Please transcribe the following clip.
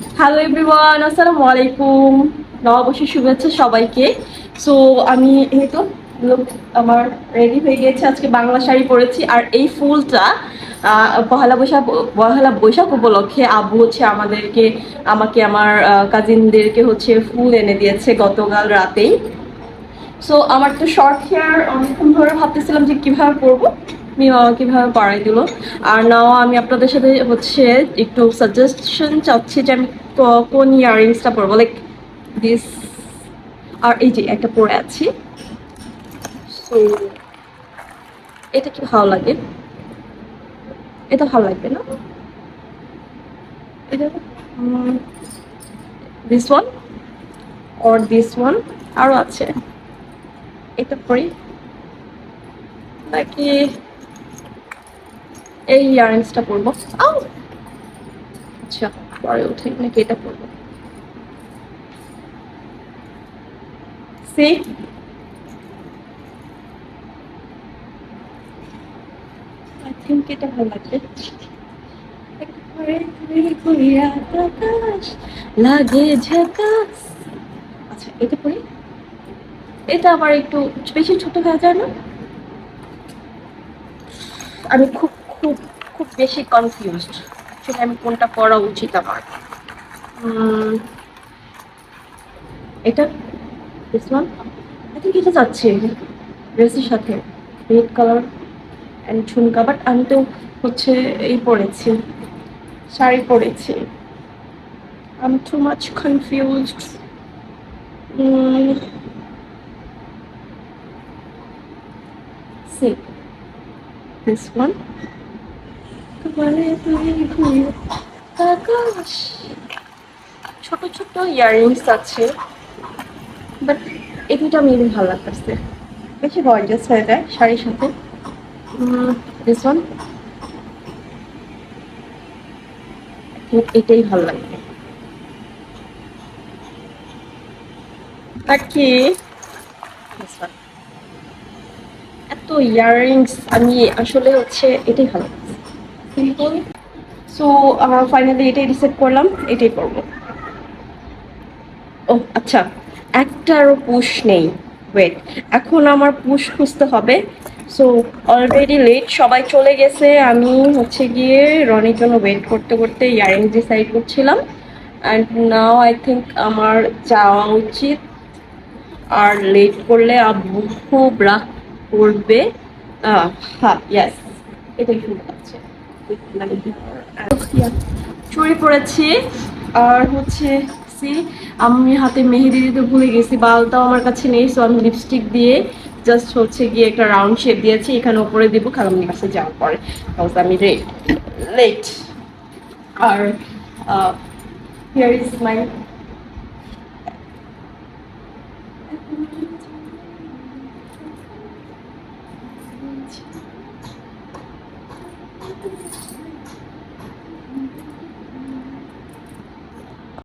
Hello everyone, আসসালামু আলাইকুম। নববর্ষের শুভেচ্ছা সবাইকে। সো আমি এই তো look আমার রেডি হয়ে গেছে। আজকে বাংলা শাড়ি পরেছি, আর এই ফুলটা পহেলা বৈশাখ উপলক্ষে আব্বু হচ্ছে আমাকে আমার কাজিনদেরকে হচ্ছে ফুল এনে দিয়েছে গতকাল রাতেই। সো আমার তো শর্ট হেয়ার, অনেকক্ষণ ধরে ভাবতেছিলাম যে কিভাবে পরবো, কিভাবে পরাই দিল। আর নাও আমি আপনাদের সাথে হচ্ছে একটু সাজেশন চাচ্ছি যে আমি কোন ইয়াররিংসটা পরবো, লাইক দিস। আর এই যে একটা পরে আছি। সো এটা কি ভালো লাগে? এটা ভালো লাগবে না? এটা this one or this one, আরো আছে। এটা পরি নাকি এই ইয়াররিংসটা পরবো? আউ, আচ্ছা, পরে উঠে নাকি এটা পরবো? সি, আই থিঙ্ক এটা ভালো লাগবে। আকাশ লাগে ঝাকাস। আচ্ছা, এটা পরি। এটা আবার একটু বেশি ছোট হয়ে যায় না? আমি খুব খুব খুব বেশি কনফিউজড আসলে আমি কোনটা পড়া উচিত আমার। উম, এটা দিস ওয়ান, আই থিঙ্ক এটা যাচ্ছে ড্রেসের সাথে, red colour and jhumka. But আমি তো হচ্ছে এই পরেছি, শাড়ি পরেছি। I'm too much confused. See this one. আকাশ, ছোট ছোট ইয়াররিংস আছে, বাট এই দুটো মেবি ভালো লাগতেছে, বেশি গর্জিয়াস হয়ে যায় শাড়ির সাথে। দিস ওয়ান, এটাই ভালো লাগবে। বাকি this one। এত ইয়াররিংস আমি আসলে হচ্ছে এটাই ভালো লাগছে, সিম্পল। সো ফাইনালি এটাই ডিসাইড করলাম, এটাই করবো। ও আচ্ছা, একটারও পুশ নেই। ওয়েট, এখন আমার পুশ খুঁজতে হবে। সো অলরেডি লেট, সবাই চলে গেছে। আমি হচ্ছে গিয়ে রনির জন্য ওয়েট করতে করতে ইয়ারিং ডিসাইড করছিলাম। অ্যান্ড নাও আই থিঙ্ক আমার যাওয়া উচিত। আর লেট করলে আব্বু খুব রাগ করবে। হ্যাঁ, ইয়াস, এটাই সুন্দর আছে। চুড়ি পরেছি, আর হচ্ছে সি, আমি হাতে মেহেদি দিতে ভুলে গেছি, বালটাও আমার কাছে নেই। সো আমি লিপস্টিক দিয়ে জাস্ট হচ্ছে গিয়ে একটা রাউন্ড শেপ দিয়েছি, এখানে উপরে দিব খালামনির কাছে যাওয়ার পরে। আমি লেট। আর হিয়ার ইজ মাই